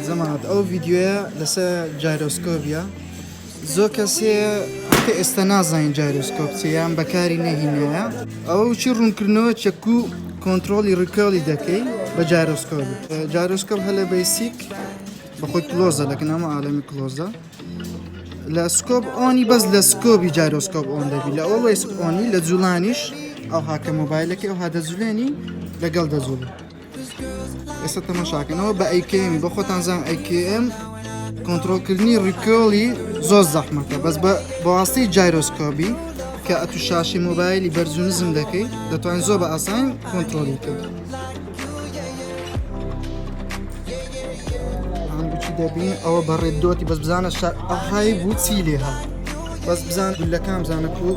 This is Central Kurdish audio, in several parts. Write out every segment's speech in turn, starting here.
زەمانەت ئەو ڤیددیوە لەسەر جایرۆسکۆبیە زۆر کەسێ هەتا ئێستا نازانین جایرۆسکۆپ چیان بەکاری نەهینەیە ئەوە چی ڕوونکردنەوە چەک و کۆنتترۆلی ڕکۆلی دەکەی بە جایرۆسکۆپ جایرۆسکۆپ هەلە بیسیک بەخۆی کلۆزە لەکن ئەمە ئالەمی کلۆزە لە سکۆپ ئۆنی بەس لە سکۆبی جایرۆسکۆپ ئۆن دەبی لە ئۆڵێس ئۆنی لە جوڵانیش ئەو هاکە مۆبایلەکە ئەو هادەجولێنی لەگەڵ دەجوڵی ئێستا تەماشاکەنەوە بە ئەیکم بە خۆتانزان ئەیکم کۆنتترۆلکردنی ڕیکۆلی زۆر زەحمەتە بەس بە واستەی جایرۆسکۆبی کە ئەتو شاشی مۆبایلی بەرزونزم دەکەی دەتوانین زۆر بە ئاسان کۆنتترۆلی کرد هەنگوچی دەبین ئەوە بەڕێدۆتی بەس بزانە ئەهای بوو چی لێها بەس بزان گولەکان بزانە و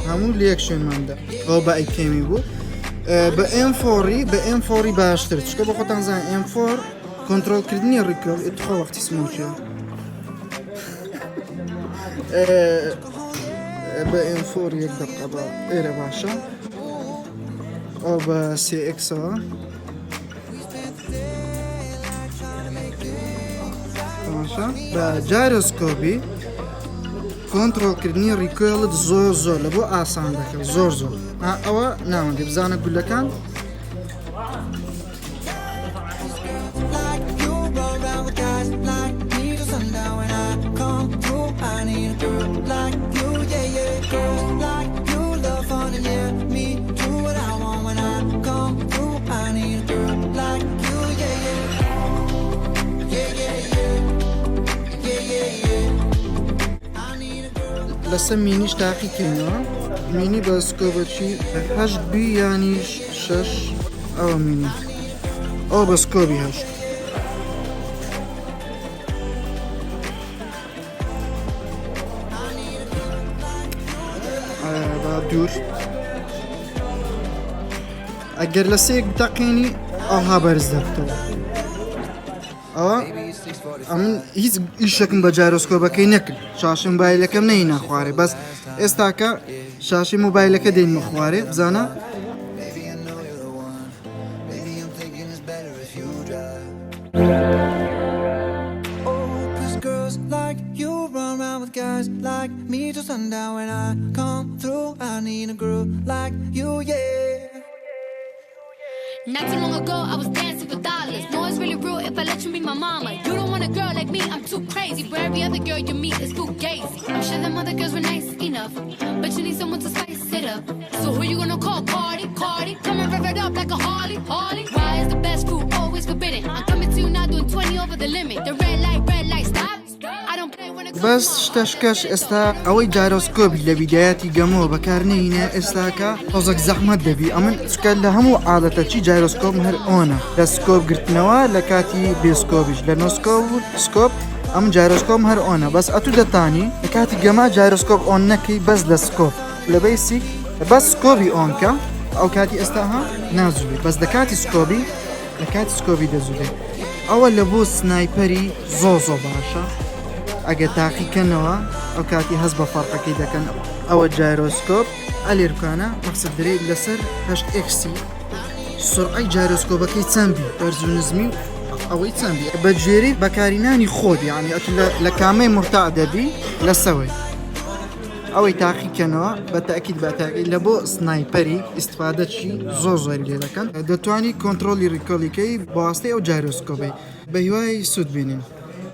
هەموو لێک شوێنماندا ئەو بە ئەیکێمی بوو بە ئەمفۆری بە ئەمفۆری باشتر چکە بە خۆتان زان ئەمفۆر کۆنتترۆلکردنی ڕیکۆل ئتخۆ وەختی سموچە بە ئەمفۆر یەک دقە بە ئێرە باشە ئەو بە سێئکسەوە تەماشا بە جایرۆسکۆبی کۆنتترۆلکردنی ڕیکۆلت زۆر زۆر لە بۆ ئاسان دەکەوت زۆر زۆر ئەوە ناوەندی بزانە گولەکان لەسەر مینیش تاقیکردنەوە مینی بە سکۆبەچی هەشت بی یانی شەش ئەوە مینی ئەو بە سکۆبی هەشت با دوور ئەگەر لە سێک بتەقێنی ئەوها بەرز دەبتەوە ئەوە ئەمن هیچ ئیشەکەم بە جایرۆسکۆپەکەی نەکرد شاشی مۆبایلەکەم نەینا خوارێ بەس ئێستاکە شاشی مۆبایلەکە دێنمە خوارێ بزانە Not too long ago, I was dancing for dollars. No, it's really real if I let you be my mama. You don't want a girl like me, I'm too crazy. But every other girl you meet is too gazy. I'm sure them other girls were nice enough, but you need someone to spice it up. So who you gonna call? Cardi, Cardi. Come and rev it up like a Harley, Harley. Why is the best food always forbidden? I'm coming to you now doing 20 over the limit. The red light, stop. I don't play when it بەس شتەشکەش ئێستا ئەوەی جایرۆسکۆبی لە ویدایەتی گەمەوە بەکارنەینە ئێستاکە تۆزێک زەحمەت دەبی ئەمن چکە لە هەموو عادەتە چی جایرۆسکۆپ هەر ئۆنە لە سکۆپ گرتنەوە لە کاتی بێسکۆبیش لە نۆسکۆپ و سکۆپ ئەم جایرۆسکۆپ هەر ئۆنە بەس ئەتو دەتانی لە کاتی گەما جایرۆسکۆپ ئۆن نەکەی بەس لە سکۆپ لە بیسیک بەس سکۆبی ئۆنکە ئەو کاتی ئێستاها نازوێت بەس لە کاتی سکۆبی لە کاتی سکۆبی دەزولێت ئەوە لە بۆ سنایپەری زۆر باشە ئەگە تاقیکەنەوە ئەو کاتی هەست بە فەرقەکەی دەکەن ئەوە جایرۆسکۆپ ئەلێرکانە مەقسەد درێت لەسەر 8X سرعەی جایرۆسکۆپەکەی چەندبی بەرزونزمی ئەوەی چەندبی بە جێری بەکارینانی خۆت یعنی لە کامەی مرتاع دەبی لەسەوەی ئەوەی تاقیکەنەوە بە تاکید بەتاقی لە بۆ سنایپەری ئیستفادەچی زۆر لێ دەکەن دەتوانی کۆنتترۆلی ڕیکۆلیکەی بەواستەی ئەو جایرۆسکۆپی بە هیوای سوود بینین